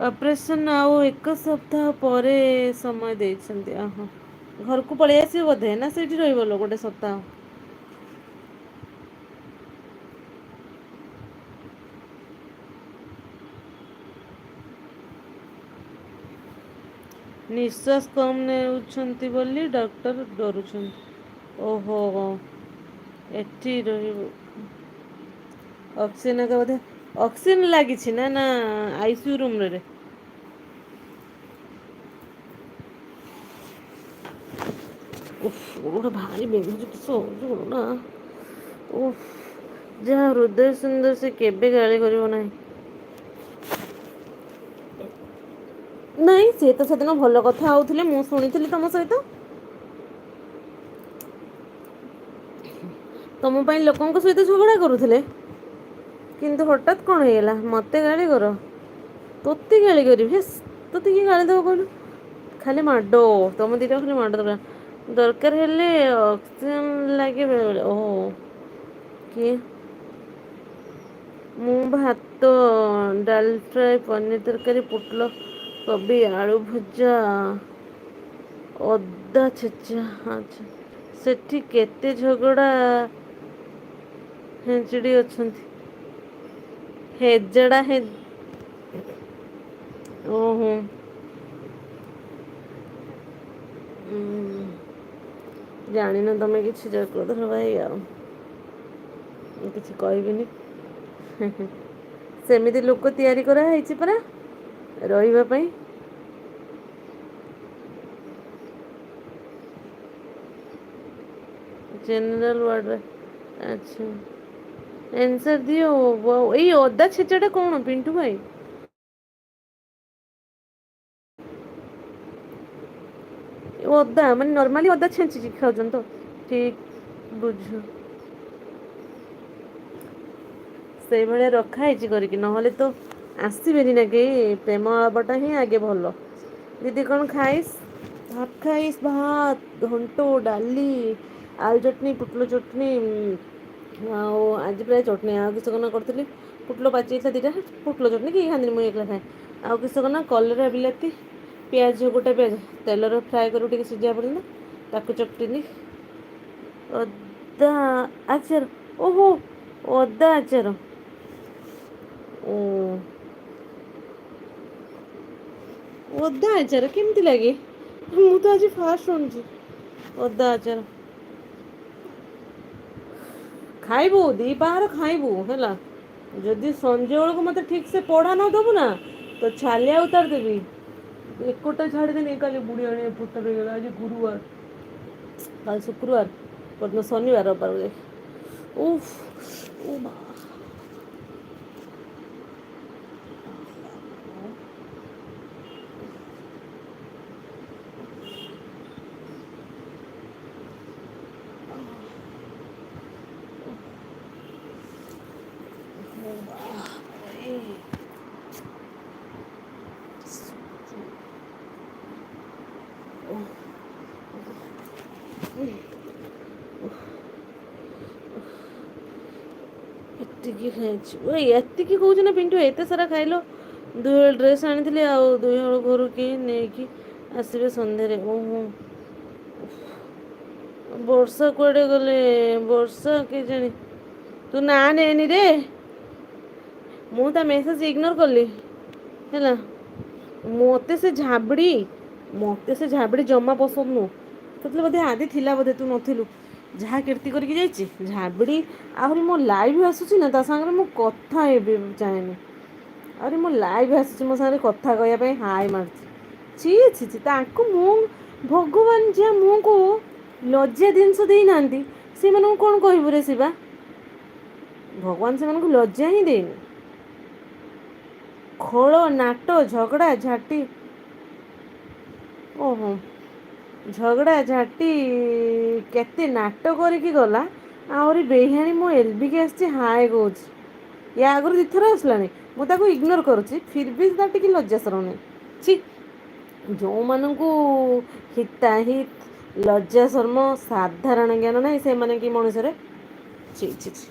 Operation ଆଉ 1 ସପ୍ତାହ ପରେ ସମୟ ଦେଇଛନ୍ତି। ଓହୋ। ଘରକୁ ପଳେଇ ଆସିବ ବୋଧେ ନା ସେଇଠି ରହିବ ଲୋ ଗୋଟେ ସପ୍ତାହ? ନିଶ୍ୱାସ କମ୍ ନେଉଛନ୍ତି ବୋଲି ଡକ୍ଟର ଡରୁଛନ୍ତି। ଓହୋ। ଏଠି ରହିବ। ଅକ୍ସିଜେନ ଏକା ବୋଧେ ଅକ୍ସିଜେନ ଲାଗିଛି ନା ନା ଆଇସିୟୁ ରୁମରେ? ଉଫ୍ ଗୋଡ଼ଟା ଭାରି ବିନ୍ଧୁଛି କିସ ହଉଛି ଗୋଡ଼ଟା। ଉଫ୍ ଯାହା ହୃଦୟ ସୁନ୍ଦର ସେ କେବେ ଗାଳି କରିବ ନାହିଁ। ନାଇଁ ସିଏ ତ ସେଦିନ ଭଲ କଥା ହଉଥିଲେ ମୁଁ ଶୁଣିଥିଲି ତମ ସହିତ। ତମ ପାଇଁ ଲୋକଙ୍କ ସହିତ ଝଗଡ଼ା କରୁଥିଲେ। କିନ୍ତୁ ହଠାତ୍ କଣ ହେଇଗଲା ମତେ ଗାଳି କର। ତୋତେ ଗାଳି କରିବି ହେସ୍ ତୋତେ କିଏ ଗାଳି ଦବ କହିଲୁ। ଖାଲି ମାଡ ତମ ଦିଟାକୁ ଖାଲି ମାଡ ଦରକାର ହେଲେ ଅକ୍ସିଜେନ ଲାଗେ ବେଳେବେଳେ ଓହୋ। କିଏ? ମୁଁ ଭାତ ଡାଲ ଫ୍ରାଏ ପନିର ତରକାରୀ ପୋଟଳ କୋବି ଆଳୁ ଭଜା ଅଦା ଛେଚା ଆଚ୍ଛା ସେଠି କେତେ ଝଗଡ଼ା ହେଞ୍ଚିଡ଼ି ଅଛନ୍ତି। ହେଜଡ଼ା ଓହୋ। ଜାଣିନ ତମେ କିଛି ଚକ୍ରଧର ଭାଇ ଆଉ। ମୁଁ କିଛି କହିବିନି। ସେମିତି ଲୋକ ତିଆରି କରାହେଇଛି ପରା ରହିବା ପାଇଁ। ଜେନେରାଲ ୱାର୍ଡରେ ଆଚ୍ଛା। ଏନ୍ସାର ଦିଅ ଏଇ ଅଦା ଛେଚାଟା କଣ ପିଣ୍ଟୁ ଭାଇ? ଅଦା ମାନେ ନର୍ମାଲି ଅଦା ଛେଚିକି ଖାଉଛନ୍ତି ତ? ଠିକ୍ ବୁଝ ସେଇଭଳିଆ ରଖା ହେଇଛି କରିକି ନହେଲେ ତ ଆସିବେନି ନା କେହି ପ୍ରେମ ହବାଟା ହିଁ ଆଗେ ଭଲ। ଦିଦି କଣ ଖାଇସ୍? ଭାତ ଖାଇସ୍ ଭାତ ଘଣ୍ଟ ଡାଲି ଆଳୁ ଚଟଣି ପୁଟଲ ଚଟଣି ଆଉ ଆଜି ପ୍ରାୟ ଚଟଣି ଆଉ କିଛି କଣ କରିଥିଲି ପୁଟଲ ପାଚି ଯାଇଥିଲା ଦିଟା ପୁଟଲ ଚଟଣି କେହି ଖାଆନ୍ତିନି ମୁଁ ଏକଲା ଖାଏ। ଆଉ କିସ କନା କଲରା ବିଲାତି ପିଆଜ ଗୋଟେ ପିଆଜ ତେଲରେ ଫ୍ରାଏ କରିକୁ ଟିକେ ସିଝା ପଡ଼ିଲା ତାକୁ ଚକଟିନି ଅଦା ଆଚାର ଓହୋ ଅଦା ଆଚାର। ଓ ଅଦା ଆଚାର କେମିତି ଲାଗେ ମୁଁ ତ ଆଜି ଫାଷ୍ଟ ଶୁଣୁଛି ଅଦା ଆଚାର। ଖାଇବୁ ଦିପାହାର ଖାଇବୁ ହେଲା। ଯଦି ସଞ୍ଜ ବେଳକୁ ମତେ ଠିକ ସେ ପଢା ନ ଦବୁ ନା ତ ଛାନିଆ ଉତାର ଦେବି। ଏକଟା ଛାଡିଦେନି କାଲି ବୁଢୀ ଆଣୀ ଏପଟଟା ରହିଗଲା ଆଜି ଗୁରୁବାର। କାଲି ଶୁକ୍ରବାର ପରଦିନ ଶନିବାର ରବିବାର ଉଫ ଓ ମା ଏତିକି ଖାଇଛି ଏତିକି କହୁଛୁ ନା ପିଣ୍ଟୁ ଏତେ ସାରା ଖାଇଲ। ଦୁଇହଳ ଡ୍ରେସ୍ ଆଣିଥିଲି ଆଉ ଦୁଇହଳ ଘରୁ କି ନେଇକି ଆସିବେ ସନ୍ଧ୍ୟାରେ ଓହୋ। ବର୍ଷା କୁଆଡେ ଗଲେ ବର୍ଷା କେଜାଣି ତୁ ନା ନେଏନି ରେ। ମୁଁ ତା ମେସେଜ ଇଗ୍ନୋର କଲି ହେଲା। ମତେ ସେ ଝାବଡି ଜମା ପସନ୍ଦ ନୁହଁ ସେତେବେଳେ ବୋଧେ ଆଦି ଥିଲା ବୋଧେ ତୁ ନଥିଲୁ। ଯାହା କୀର୍ତ୍ତି କରିକି ଯାଇଛି ଝାବଡି ଆହୁରି ମୋ ଲାଇଭ୍ ଆସୁଛି ନା ତା ସାଙ୍ଗରେ ମୁଁ କଥା ହେବି ଚାହେଁନି ଆହୁରି ମୋ ଲାଇଭ୍ ଆସିଛି ମୋ ସାଙ୍ଗରେ କଥା କହିବା ପାଇଁ ହାଏ ମାରୁଛି। ଛି ଛି ତାଙ୍କୁ ମୁଁ ଭଗବାନ ଯିଏ ମୁହଁକୁ ଲଜ୍ଜା ଜିନିଷ ଦେଇନାହାନ୍ତି ସେମାନଙ୍କୁ କଣ କହିବୁ ରେ ଶିବା। ଭଗବାନ ସେମାନଙ୍କୁ ଲଜ୍ଜା ହିଁ ଦେଇନି। ଖୋଳ ନାଟ ଝଗଡ଼ା ଝାଟି ଓହୋ ଝଗଡ଼ା ଝାଟି କେତେ ନାଟ କରିକି ଗଲା ଆହୁରି ବେହିଆଣୀ ମୋ ଏଲବିକି ଆସିଛି ହାଏ କହୁଛି। ୟା ଆଗରୁ ଦିଥର ଆସିଲାଣି ମୁଁ ତାକୁ ଇଗ୍ନୋର କରୁଛି ଫିର ବି ତା ଟିକେ ଲଜ୍ଜା ସରମ ନାହିଁ। ଛି ଯୋଉମାନଙ୍କୁ ହିତାହିତ ଲଜ୍ଜା ଶର୍ମ ସାଧାରଣ ଜ୍ଞାନ ନାହିଁ ସେମାନେ କି ମଣିଷରେ ଛି ଛି ଛି